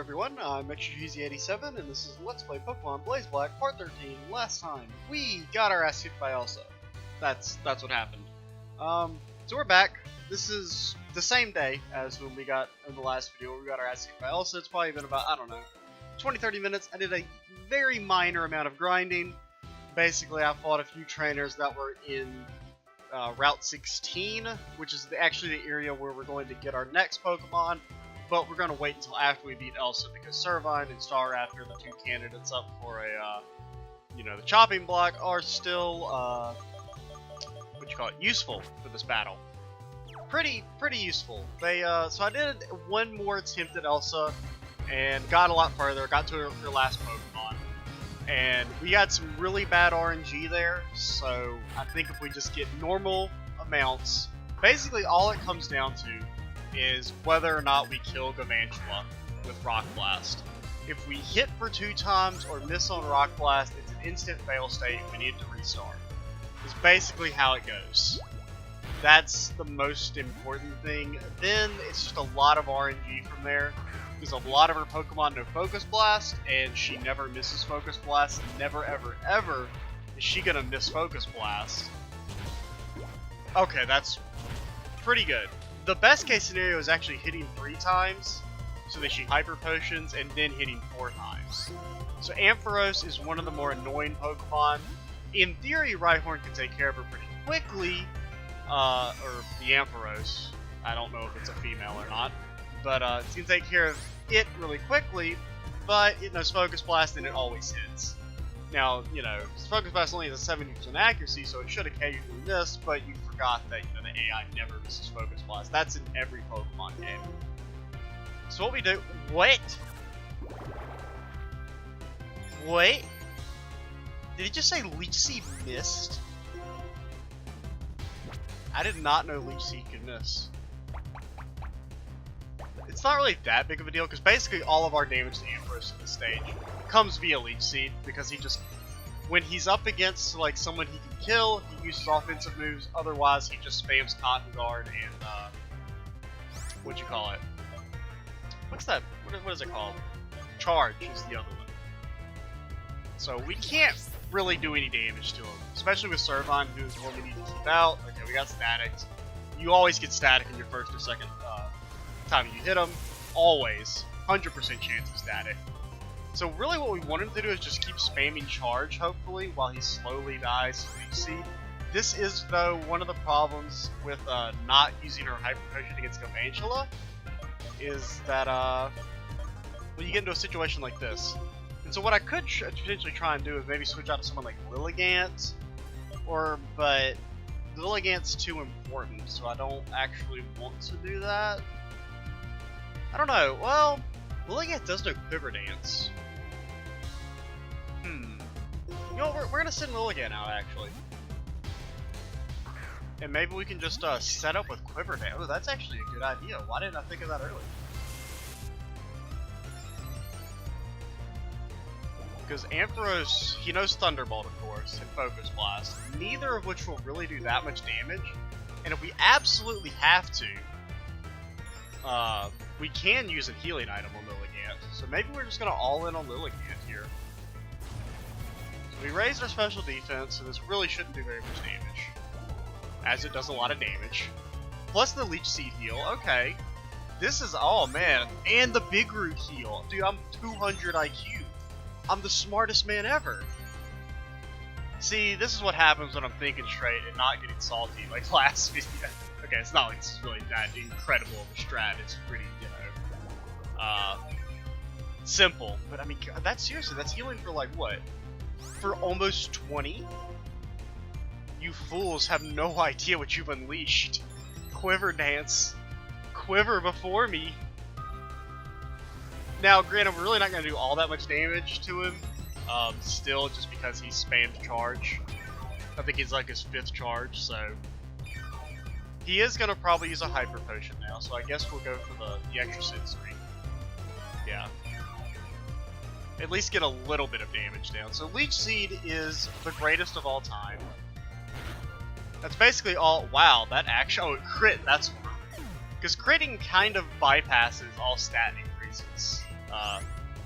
everyone, I'm ExtraCheesy87, and this is Let's Play Pokemon BlazeBlack Part 13. Last time, we got our ass kicked by Elsa. That's what happened. So we're back. This is the same day as when we got in the last video where we got our ass kicked by Elsa. It's probably been about, I don't know, 20-30 minutes. I did a very minor amount of grinding. Basically, I fought a few trainers that were in Route 16, which is actually the area where we're going to get our next Pokemon. But we're going to wait until after we beat Elsa because Servine and Staraptor, the two candidates up for a, the chopping block, are still, useful for this battle. Pretty useful. They, so I did one more attempt at Elsa and got a lot further, got to her last Pokemon. And we had some really bad RNG there, so I think if we just get normal amounts, basically all it comes down to is whether or not we kill Galvantula with Rock Blast. If we hit for 2 times or miss on Rock Blast, it's an instant fail state and we need to restart. It's basically how it goes. That's the most important thing. Then it's just a lot of RNG from there. Because a lot of her Pokemon know Focus Blast, and she never misses Focus Blast, and never ever is she gonna miss Focus Blast. Okay, that's pretty good. The best case scenario is actually hitting 3 times, so that she Hyper Potions, and then hitting 4 times. So Ampharos is one of the more annoying Pokemon. In theory, Rhyhorn can take care of her pretty quickly, or the Ampharos. I don't know if it's a female or not, but it's gonna take care of it really quickly, but it knows Focus Blast and it always hits. Now, Focus Blast only has a 70% accuracy, so it should occasionally miss, but you forgot that, the AI never misses Focus Blast. That's in every Pokemon game. So what we do... Wait! Did it just say Leech Seed missed? I did not know Leech Seed could miss. It's not really that big of a deal, because basically all of our damage to Ampharos at this stage comes via Leech Seed, because he just... When he's up against, someone he can kill, he uses offensive moves, otherwise he just spams Cotton Guard and, What's that? What is it called? Charge is the other one. So we can't really do any damage to him, especially with Servine, who's one we need to keep out. Okay, we got Statics. You always get Static in your first or second time you hit him. Always. 100% chance of Static. So really what we want him to do is just keep spamming Charge, hopefully, while he slowly dies to Leech Seed. This is, though, one of the problems with not using her Hyper Potion against Galvantula, is that, when you get into a situation like this. And so what I could potentially try and do is maybe switch out to someone like Lilligant, but Lilligant's too important, so I don't actually want to do that. I don't know, well, Lilligant does know Quiver Dance. We're gonna send Lilligant out, actually. And maybe we can just set up with Quiver Dance. Oh, that's actually a good idea. Why didn't I think of that earlier? Because Ampharos, he knows Thunderbolt, of course, and Focus Blast, neither of which will really do that much damage. And if we absolutely have to, we can use a healing item on Lilligant. So maybe we're just going to all in on Lilligant here. So we raised our special defense, so this really shouldn't do very much damage, as it does a lot of damage. Plus the Leech Seed heal, okay. This is, oh man, and the Big Root heal. Dude, I'm 200 IQ. I'm the smartest man ever. See, this is what happens when I'm thinking straight and not getting salty like last video. Okay, it's not like it's really that incredible of a strat. It's pretty, simple. But I mean, that's seriously, that's healing for what? For almost 20? You fools have no idea what you've unleashed. Quiver Dance. Quiver before me. Now, granted, we're really not going to do all that much damage to him, still, just because he spammed Charge. I think he's like his 5th charge, so... He is going to probably use a Hyper Potion now, so I guess we'll go for the extra sensory. Yeah. At least get a little bit of damage down. So Leech Seed is the greatest of all time. That's basically all... Wow, that actually... Oh, crit, that's... Because critting kind of bypasses all stat increases.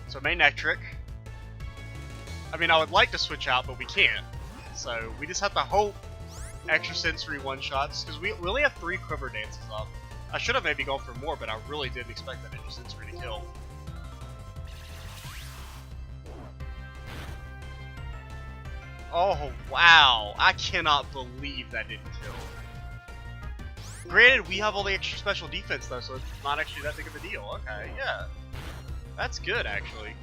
So main trick. I mean, I would like to switch out, but we can't. So we just have to hope extrasensory one-shots, because we only have 3 Quiver dances up. I should have maybe gone for more, but I really didn't expect that extrasensory to kill. Oh, wow. I cannot believe that didn't kill. Granted, we have all the extra special defense, though, so it's not actually that big of a deal. Okay, yeah. That's good, actually.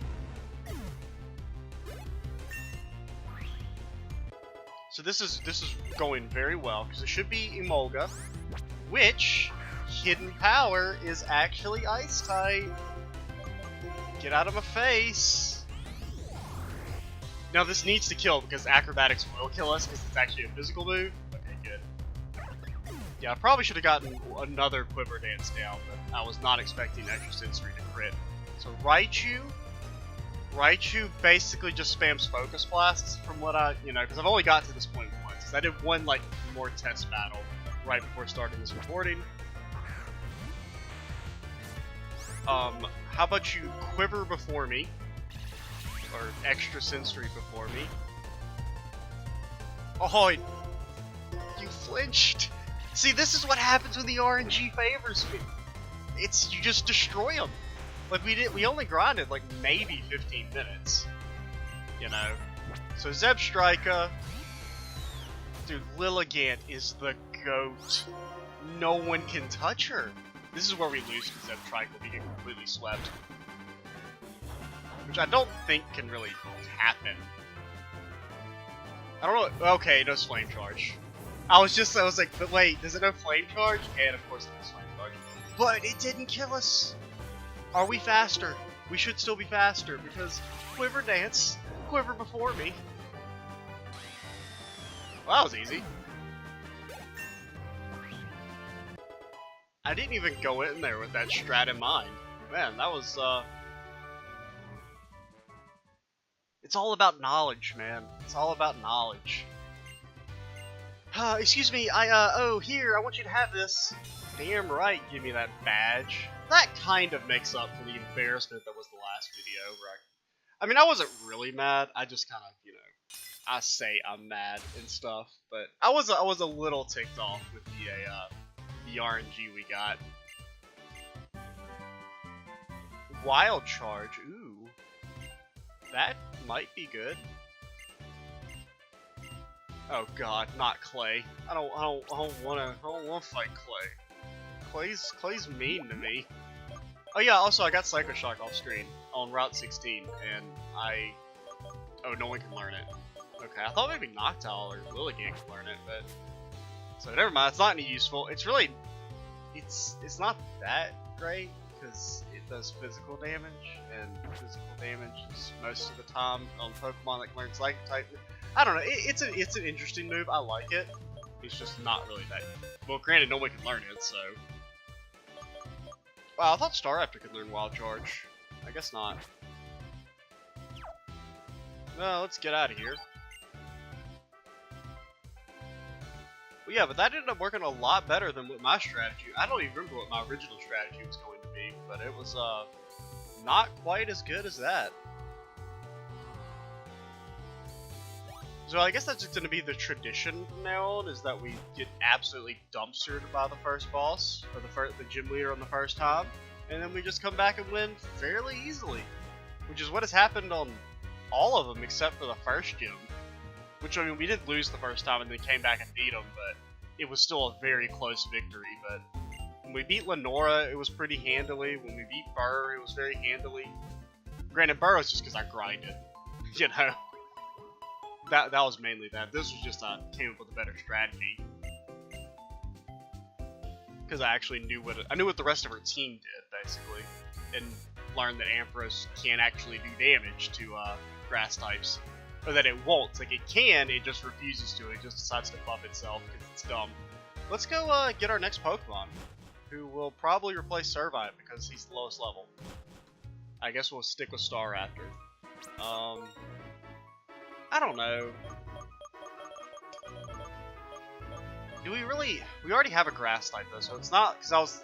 So this is going very well, because it should be Emolga, which hidden power is actually Ice type. Get out of my face. Now this needs to kill, because acrobatics will kill us, because it's actually a physical move. Okay, good. Yeah, I probably should have gotten another Quiver dance down, but I was not expecting extrasensory to crit. So Raichu basically just spams Focus Blasts from what I, because I've only got to this point once. I did one, more test battle right before starting this recording. How about you Quiver before me? Or extrasensory before me? Oh, you flinched! See, this is what happens when the RNG favors me. You just destroy them. We only grinded maybe 15 minutes, So Zeb Striker, dude, Lilligant is the GOAT. No one can touch her. This is where we lose to Zeb Striker. We get completely swept, which I don't think can really happen. I don't know. Okay, it does Flame Charge. I was like, but wait, does it have Flame Charge? And of course it has Flame Charge. But it didn't kill us. Are we faster? We should still be faster, because Quiver dance, Quiver before me. Well, that was easy. I didn't even go in there with that strat in mind. Man, that was, it's all about knowledge, man. It's all about knowledge. Excuse me, oh, here, I want you to have this. Damn right, give me that badge. That kind of makes up for the embarrassment that was the last video, right? I mean, I wasn't really mad. I just kind of, I say I'm mad and stuff, but I was a little ticked off with the RNG we got. Wild Charge, ooh, that might be good. Oh God, not Clay. I don't wanna fight Clay. Clay's mean to me. Oh yeah, also I got Psycho Shock off screen on Route 16, and oh, no one can learn it. Okay, I thought maybe Noctowl or Lilligant could learn it, but so never mind. It's not any useful. It's really, it's not that great because it does physical damage, and physical damage is most of the time on Pokemon that can learn Psychic type. I don't know. It's an interesting move. I like it. It's just not really that. Well, granted, no one can learn it, so. Wow, I thought Staraptor could learn Wild Charge. I guess not. No, let's get out of here. Well, yeah, but that ended up working a lot better than what my strategy. I don't even remember what my original strategy was going to be, but it was not quite as good as that. So I guess that's just going to be the tradition from now on, is that we get absolutely dumpstered by the first boss, or the gym leader on the first time, and then we just come back and win fairly easily, which is what has happened on all of them except for the first gym. Which, I mean, we did lose the first time and then came back and beat them, but it was still a very close victory. But when we beat Lenora, it was pretty handily. When we beat Burr, it was very handily. Granted, Burr was just because I grinded, That was mainly that. This was just I came up with a better strategy because I actually knew what the rest of our team did basically, and learned that Ampharos can't actually do damage to grass types, or that it won't. Like it can, it just refuses to. It just decides to buff itself because it's dumb. Let's go get our next Pokemon, who will probably replace Servite because he's the lowest level. I guess we'll stick with Staraptor. I don't know. Do we really? We already have a grass type though, so it's not because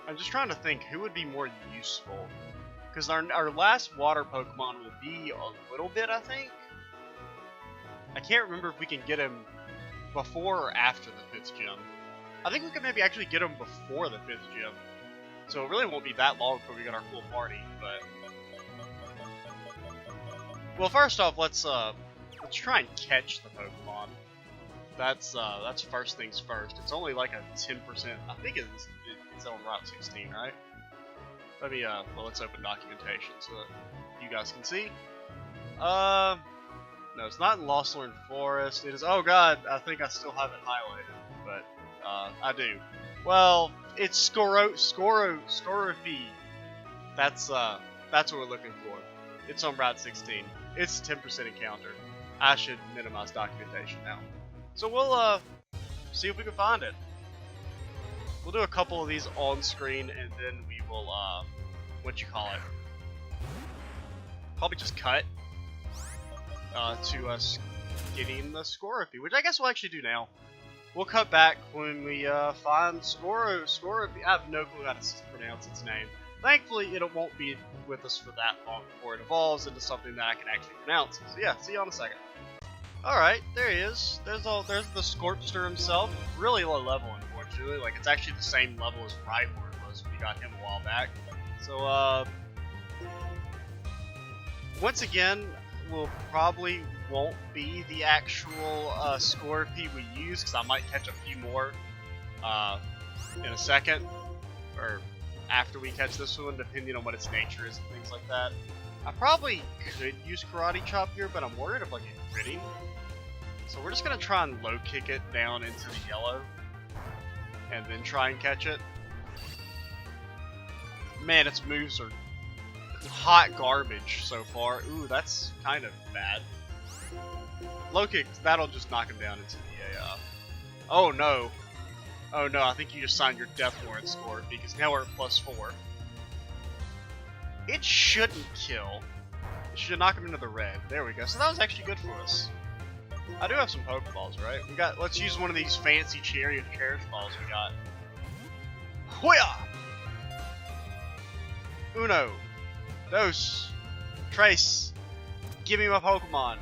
I'm just trying to think who would be more useful. Because our last water Pokemon will be a little bit, I think. I can't remember if we can get him before or after the 5th gym. I think we could maybe actually get him before the 5th gym. So it really won't be that long before we get our full party, but... Well, first off, let's try and catch the Pokemon. That's first things first. It's only like a 10%, I think it's on Route 16, right? Let me, well, let's open documentation so that you guys can see. No, it's not in Lostland Forest. It is, oh god, I think I still have it highlighted, but, I do. Well, it's Scorovy. That's what we're looking for. It's on Route 16. It's 10% encounter. I should minimize documentation now. So we'll, see if we can find it. We'll do a couple of these on screen, and then we will, probably just cut to us getting the Scorovy, which I guess we'll actually do now. We'll cut back when we find Scorovy. I have no clue how to pronounce its name. Thankfully, it won't be with us for that long before it evolves into something that I can actually pronounce. So yeah, see you in a second. Alright, there he is. There's the Scorpster himself. Really low level, unfortunately. Like, it's actually the same level as Rhyhorn was when we got him a while back. So, once again, we'll probably won't be the actual Scorpy we use, because I might catch a few more in a second, or after we catch this one, depending on what its nature is and things like that. I probably could use Karate Chop here, but I'm worried of like it critting. So we're just gonna try and low kick it down into the yellow, and then try and catch it. Man, its moves are hot garbage so far. Ooh, that's kind of bad. Low kick, that'll just knock him down into the oh no. Oh no, I think you just signed your death warrant score, because now we're at +4. It shouldn't kill. It should knock him into the red. There we go. So that was actually good for us. I do have some Pokeballs, right? Let's use one of these fancy Cherish balls we got. Hoya! Uno. Dos. Tres. Give me my Pokemon.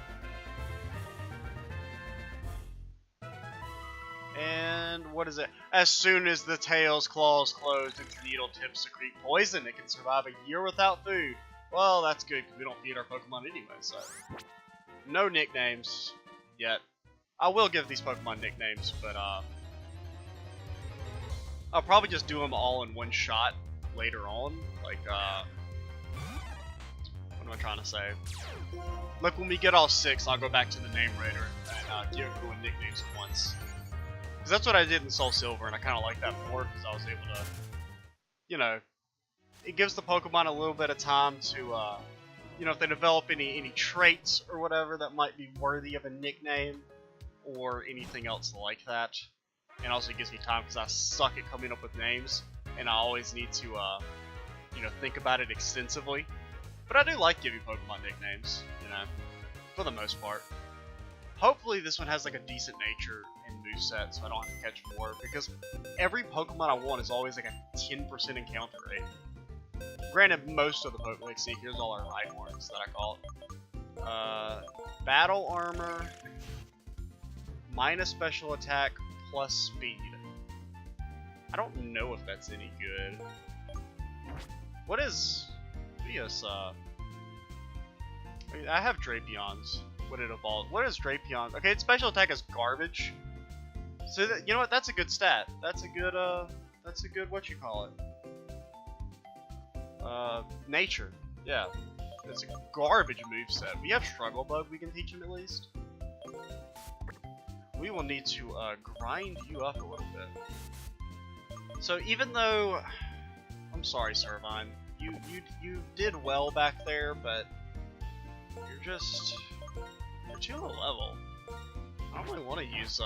And what is it? As soon as the tail's claws closed, its needle tips secrete poison. It can survive a year without food. Well, that's good because we don't feed our Pokemon anyway, so. No nicknames yet. I will give these Pokemon nicknames, but I'll probably just do them all in one shot later on. Like, what am I trying to say? Like, when we get all 6, I'll go back to the name raider and give everyone nicknames at once. Because that's what I did in Soul Silver, and I kind of like that more, because I was able to, you know, it gives the Pokemon a little bit of time to, you know, if they develop any traits or whatever that might be worthy of a nickname, or anything else like that. And also it gives me time, because I suck at coming up with names, and I always need to, you know, think about it extensively. But I do like giving Pokemon nicknames, you know, for the most part. Hopefully this one has like a decent nature and moveset, so I don't have to catch more, because every Pokemon I want is always like a 10% encounter rate. Granted, most of the Pokemon, like, see, here's all our Rhyhorns that I caught. Battle Armor, minus special attack, plus speed. I don't know if that's any good. What is... I have Drapions. What it evolves. What is Drapion? Okay, its special attack is garbage. So that, you know what? That's a good stat. That's a good what you call it. Nature. Yeah. It's a garbage moveset. We have Struggle Bug we can teach him at least. We will need to grind you up a little bit. So even though, I'm sorry, Servine, you did well back there, but you're too low level. I don't really want to use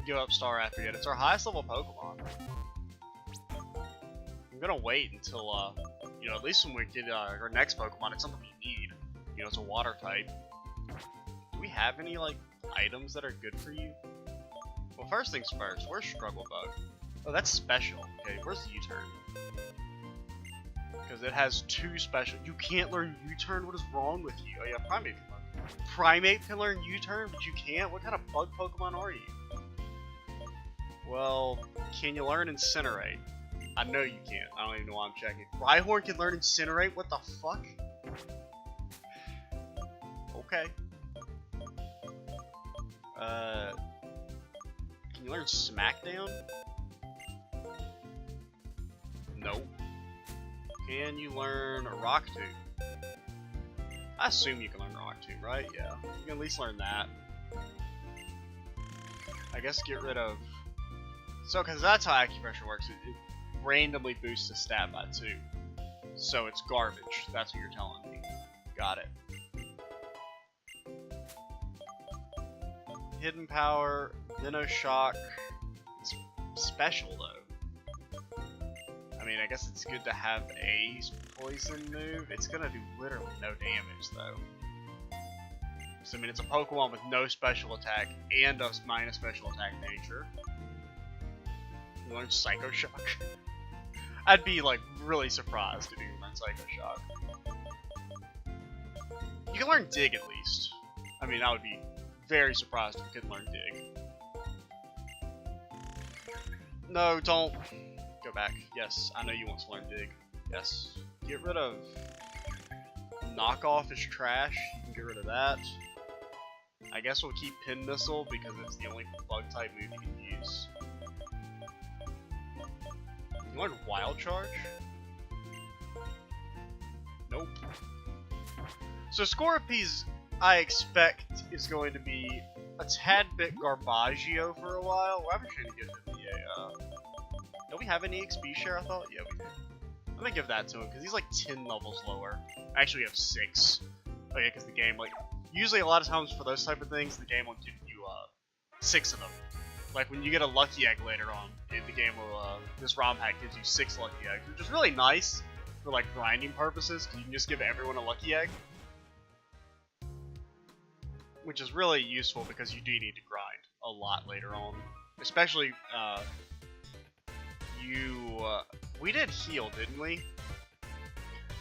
Give Up Star after yet. It's our highest level Pokemon. I'm gonna wait until you know, at least when we get our next Pokemon, it's something we need. You know, it's a water type. Do we have any like items that are good for you? Well, first things first, where's Struggle Bug? Oh, that's special. Okay, where's the U-turn? Because it has 2 special. You can't learn U-turn? What is wrong with you? Oh yeah, Primate can learn. Primate can learn U-turn, but you can't? What kind of bug Pokemon are you? Well, can you learn Incinerate? I know you can't. I don't even know why I'm checking. Rhyhorn can learn Incinerate? What the fuck? Okay. Can you learn Smackdown? Nope. Can you learn Rock Tomb? I assume you can learn Rock Tomb, right? Yeah. You can at least learn that. I guess get rid of... So, because that's how acupressure works. It randomly boosts the stat by 2. So it's garbage. That's what you're telling me. Got it. Hidden Power, Minnow Shock. It's special though. I mean, I guess it's good to have a poison move. It's gonna do literally no damage though. So I mean, it's a Pokemon with no special attack and a minus special attack nature. You learn Psycho Shock. I'd be like really surprised if you learn Psycho Shock. You can learn Dig at least. I mean, I would be very surprised if you couldn't learn Dig. No, don't. Go back. Yes, I know you want to learn Dig. Yes. Get rid of... Knockoff is trash. You can get rid of that. I guess we'll keep Pin Missile because it's the only bug type move you can use. You learn Wild Charge? Nope. So Scorpies, I expect, is going to be a tad bit Garbaggio for a while. Well, I'm trying to get him the don't we have any XP share, I thought? Yeah, we do. I'm gonna give that to him, because he's like 10 levels lower. Actually, we have 6. Oh yeah, because the game, like, usually a lot of times for those type of things, the game will give you, 6 of them. Like, when you get a Lucky Egg later on, the game will, this ROM hack gives you 6 Lucky Eggs, which is really nice for, like, grinding purposes, because you can just give everyone a Lucky Egg. Which is really useful, because you do need to grind a lot later on. Especially, we did heal, didn't we?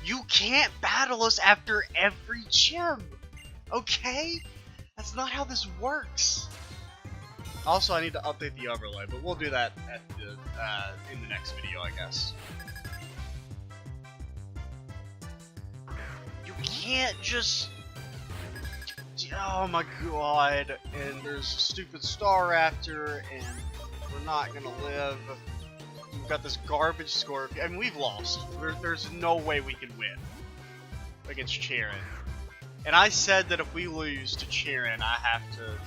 You can't battle us after every gym! Okay? That's not how this works! Also, I need to update the overlay, but we'll do that at the, in the next video, I guess. You can't just... Oh my god, and there's a stupid Staraptor, and we're not gonna live. We've got this garbage Scorpion. I mean, we've lost. There's no way we can win against Cheren. And I said that if we lose to Cheren, I have to...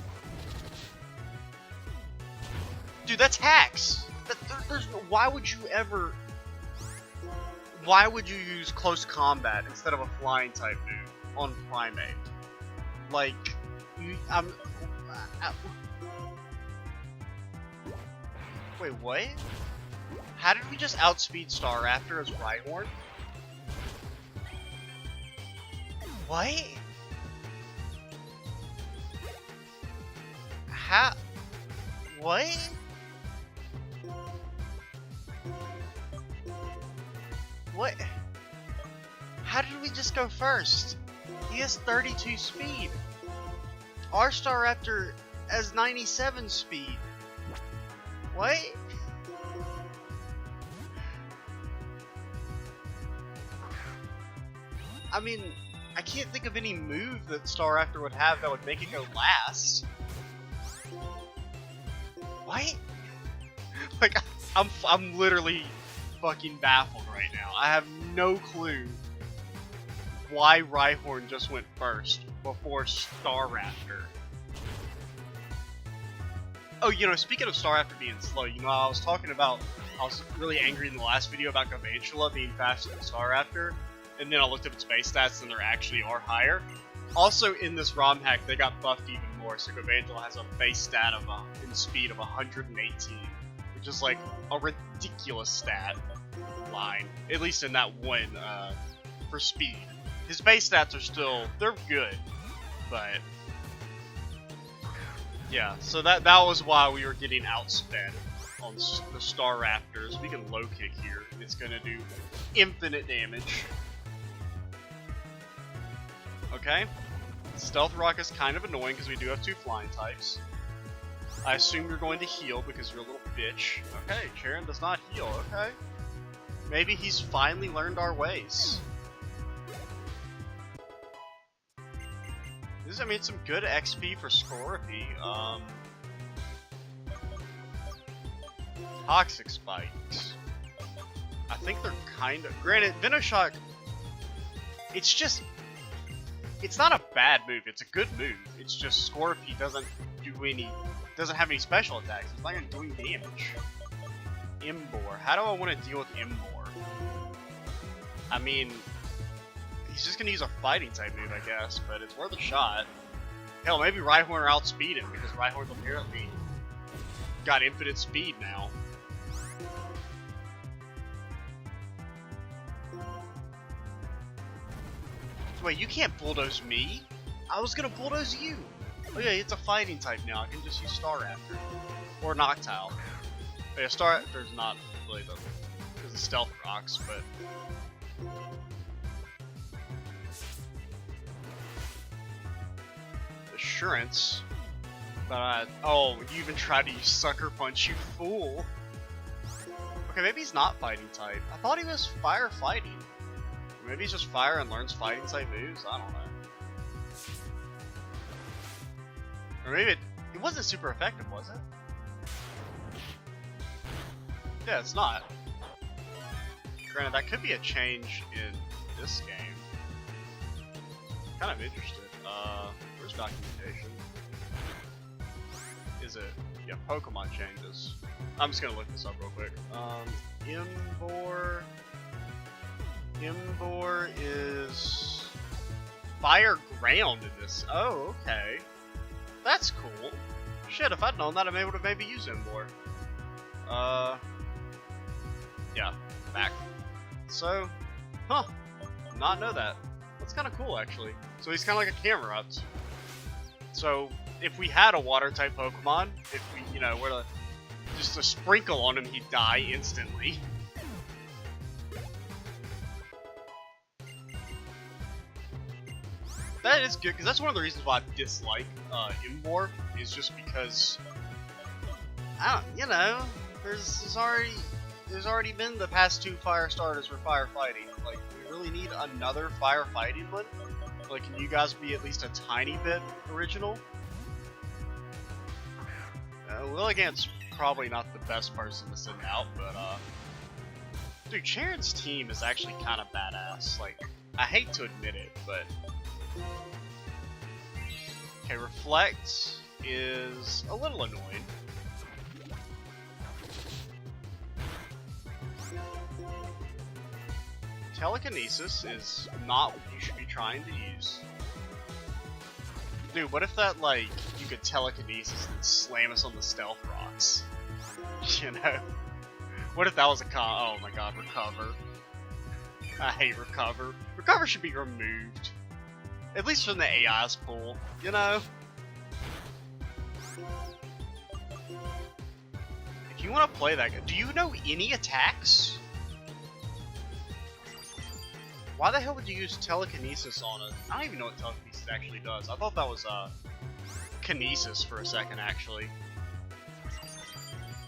Dude, that's hacks! There's no... Why would you ever... Why would you use close combat instead of a flying type move on Primate? Like, wait, what? How did we just outspeed Staraptor as Rhyhorn? What? How? What? What? How did we just go first? He has 32 speed. Our Staraptor has 97 speed. What? I mean, I can't think of any move that Staraptor would have that would make it go last. What? Like, I'm literally fucking baffled right now. I have no clue why Rhyhorn just went first before Staraptor. Oh, you know, speaking of Staraptor being slow, you know, I was really angry in the last video about Galvantula being faster than Staraptor, and then I looked up its base stats and they actually are higher. Also, in this ROM hack, they got buffed even more, so Galvantula has a base stat of in speed of 118, which is like a ridiculous stat line, at least in that one for speed. His base stats are still, they're good, but yeah, so that was why we were getting outspent on the Star Raptors. We can low kick here, and it's gonna do infinite damage. Okay. Stealth Rock is kind of annoying because we do have 2 flying types. I assume you're going to heal because you're a little bitch. Okay, Cheren does not heal. Okay. Maybe he's finally learned our ways. This is, I mean, some good XP for Scorpy. Toxic Spikes. I think they're kind of... Granted, Venoshock... It's just... It's not a bad move. It's a good move. It's just Scorpy doesn't do any... Doesn't have any special attacks. It's not even doing damage. Imbor. How do I want to deal with Imbor? I mean... He's just gonna use a fighting type move, I guess, but it's worth a shot. Hell, maybe Rhyhorn will outspeed him, because Rhyhorn's apparently got infinite speed now. Wait, you can't bulldoze me? I was gonna bulldoze you! Oh yeah, it's a fighting type now, I can just use Star Raptor. Or Noctowl. Yeah, Star Raptor's not really the Stealth Rocks, but... Assurance. Oh, you even tried to use Sucker Punch, you fool! Okay, maybe he's not fighting type. I thought he was fire fighting. Maybe he's just fire and learns fighting type moves? I don't know. Or maybe it wasn't super effective, was it? Yeah, it's not. Granted, that could be a change in this game. Kind of interested. Where's documentation? Is it? Yeah, Pokemon changes. I'm just gonna look this up real quick. Imbor is Fire Ground in this. Oh, okay. That's cool. Shit, if I'd known that, I would have maybe used Imbor. Yeah, back. So, huh, not know that. That's kind of cool, actually. So he's kind of like a Camerupt. So, if we had a Water-type Pokemon, if we, you know, were to just a sprinkle on him, he'd die instantly. That is good, because that's one of the reasons why I dislike Imbor, is just because, I don't, you know, there's already been the past 2 fire starters for firefighting. Like, we really need another firefighting one. Like, can you guys be at least a tiny bit original? Lilligant's probably not the best person to send out, but dude, Cheren's team is actually kind of badass. Like, I hate to admit it, but okay, Reflect is a little annoying. Telekinesis is not what you should be trying to use. Dude, what if that, like, you could telekinesis and slam us on the Stealth Rocks? You know? What if that was a oh my god, Recover. I hate Recover. Recover should be removed. At least from the AI's pool, you know? If you want to play that game, do you know any attacks? Why the hell would you use telekinesis on it? I don't even know what telekinesis actually does. I thought that was kinesis for a second, actually.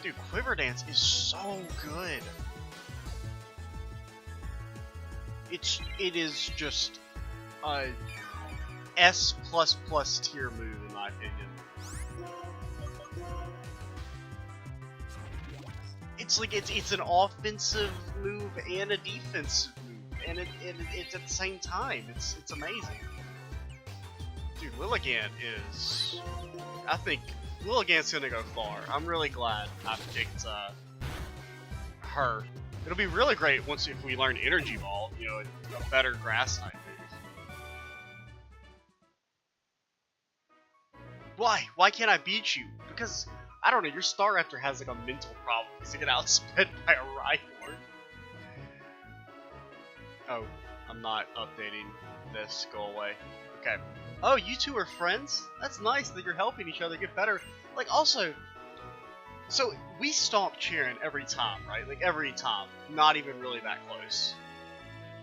Dude, Quiver Dance is so good. It is just a S++ tier move in my opinion. It's like it's an offensive move and a defensive move, and it's at the same time. It's amazing. Dude, Lilligant is... I think Lilligant's gonna go far. I'm really glad I picked her. It'll be really great if we learn Energy Ball, you know, a better grass type move. Why? Why can't I beat you? Because, I don't know, your Star Raptor has like a mental problem because he get outsped by a Rhyhorn. Oh, I'm not updating this. Go away. Okay. Oh, you two are friends? That's nice that you're helping each other get better. Like, also, So, we stomp Cheren every time, right? Like, every time. Not even really that close.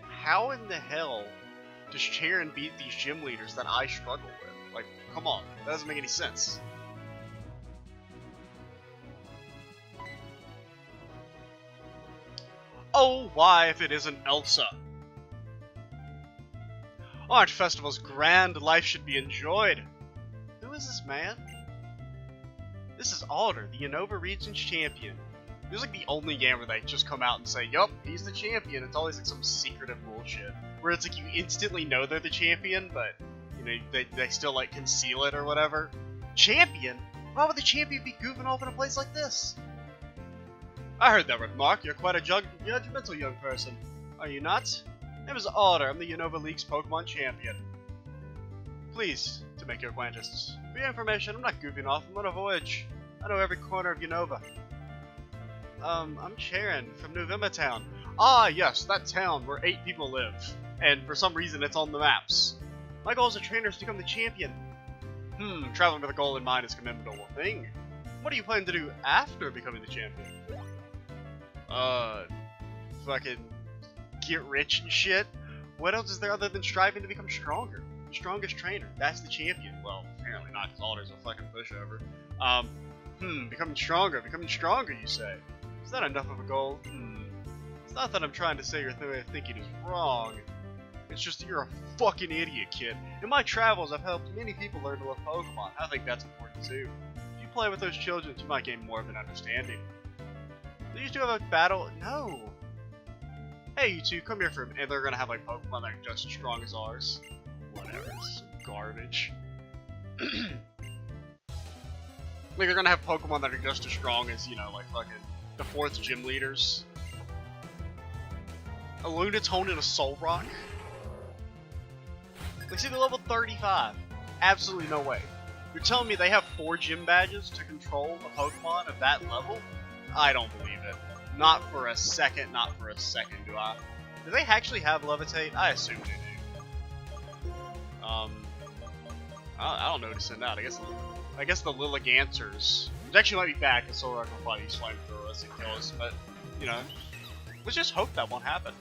How in the hell does Cheren beat these gym leaders that I struggle with? Like, come on. That doesn't make any sense. Oh, why if it isn't Elsa? Aren't festivals grand? Life should be enjoyed. Who is this man? This is Alder, the Unova Region's champion. This is like the only game where they just come out and say, yup, he's the champion. It's always like some secretive bullshit. Where it's like you instantly know they're the champion, but, you know, they still like conceal it or whatever. Champion? Why would the champion be goofing off in a place like this? I heard that remark. You're quite a judgmental young person. Are you not? My name is Alder. I'm the Unova League's Pokemon champion. Pleased to make your acquaintance. For your information, I'm not goofing off. I'm on a voyage. I know every corner of Unova. I'm Cheren from November Town. Ah, yes, that town where 8 people live. And for some reason, it's on the maps. My goal as a trainer is to become the champion. Traveling with a goal in mind is a commendable thing. What do you plan to do after becoming the champion? Fucking get rich and shit. What else is there other than striving to become stronger? The strongest trainer, that's the champion. Well, apparently not, because Alder's a fucking pushover. Becoming stronger, you say? Is that enough of a goal? It's not that I'm trying to say your way of thinking is wrong. It's just that you're a fucking idiot, kid. In my travels, I've helped many people learn to love Pokemon. I think that's important too. If you play with those children, you might gain more of an understanding. Do you two have a battle? No. Hey, you two, come here for a minute. And they're gonna have like Pokemon that are just as strong as ours. Whatever, it's garbage. Like they're gonna have Pokemon that are just as strong as, you know, like fucking the 4th gym leaders. A Lunatone and a Solrock? Like, see, they're level 35. Absolutely no way. You're telling me they have 4 gym badges to control a Pokemon of that level? I don't believe it. Not for a second, do I? Do they actually have Levitate? I assume they do. I don't know who to send out. I guess the Lilliganters. Which actually might be bad, because Solrock will probably use Flamethrower us and kill us, but, you know, let's just hope that won't happen.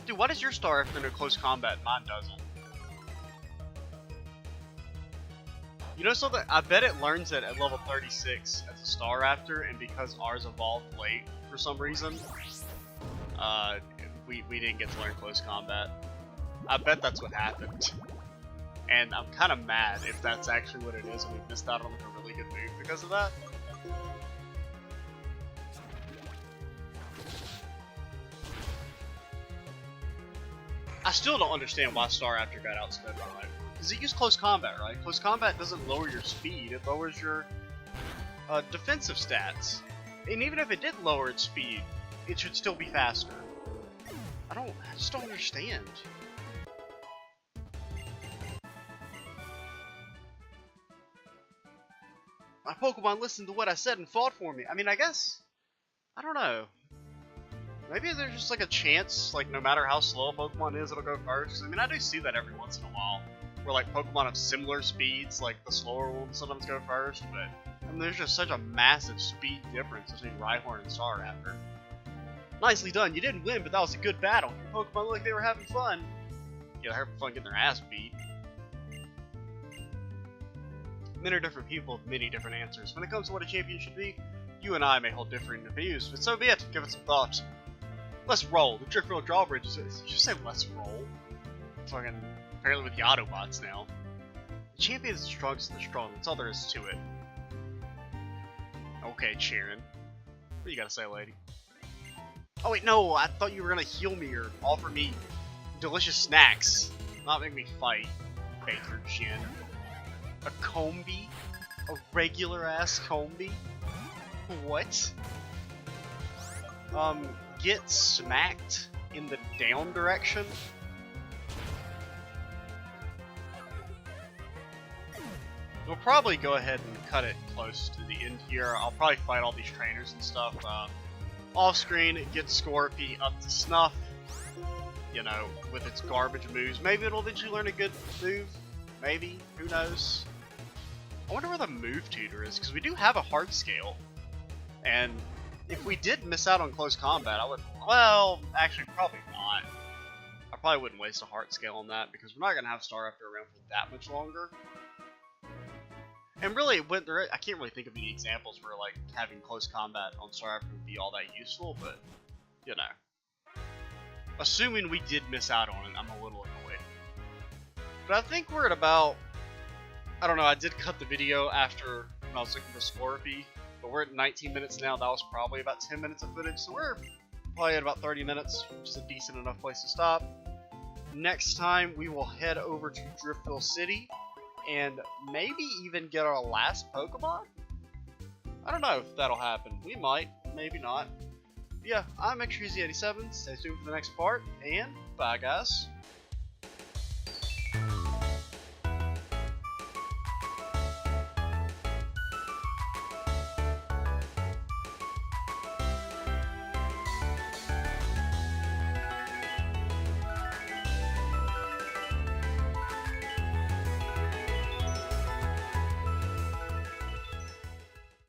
Dude, why does your star after no close combat and mine doesn't? You know something? I bet it learns it at level 36 as a Star Raptor, and because ours evolved late for some reason, we didn't get to learn close combat. I bet that's what happened. And I'm kind of mad if that's actually what it is, and we missed out on like a really good move because of that. I still don't understand why Star Raptor got outsped by Rifle. Because it used close combat, right? Close combat doesn't lower your speed, it lowers your defensive stats. And even if it did lower its speed, it should still be faster. I just don't understand. My Pokemon listened to what I said and fought for me. I mean, I guess, I don't know. Maybe there's just like a chance, like no matter how slow a Pokemon is, it'll go first. I mean, I do see that every once in a while, where like Pokemon of similar speeds, like the slower ones sometimes go first, but I mean, there's just such a massive speed difference between Rhyhorn and Staraptor. Nicely done, you didn't win, but that was a good battle. Your Pokemon looked like they were having fun. Yeah, they're having fun getting their ass beat. Many are different people with many different answers. When it comes to what a champion should be, you and I may hold differing views, but so be it. Give it some thought. Let's roll. The Driftwheel Drawbridge is... Did you say let's roll? Fucking... Apparently with the Autobots now. The champion is the strongest of the strong. That's all there is to it. Okay, Cheren. What do you gotta say, lady? Oh wait, no! I thought you were gonna heal me or offer me delicious snacks. Not make me fight. Baker Chin. A Combi? A regular-ass Combi? What? Get smacked in the down direction? We'll probably go ahead and cut it close to the end here. I'll probably fight all these trainers and stuff. Off screen, get Scorpy up to snuff. You know, with its garbage moves. Maybe it'll eventually learn a good move. Maybe. Who knows? I wonder where the move tutor is, because we do have a heart scale. And if we did miss out on close combat, I would, well, actually probably not. I probably wouldn't waste a heart scale on that, because we're not going to have Star Raptor around for that much longer. And really, I can't really think of any examples where like having close combat on Star Raptor would be all that useful, but, you know. Assuming we did miss out on it, I'm a little annoyed. But I think we're at about, I don't know, I did cut the video after when I was looking for Scorpy, but we're at 19 minutes now. That was probably about 10 minutes of footage, so we're probably at about 30 minutes, which is a decent enough place to stop. Next time, we will head over to Driftville City, and maybe even get our last Pokemon? I don't know if that'll happen. We might, maybe not. Yeah, I'm XTreezy87. Stay tuned for the next part, and bye guys.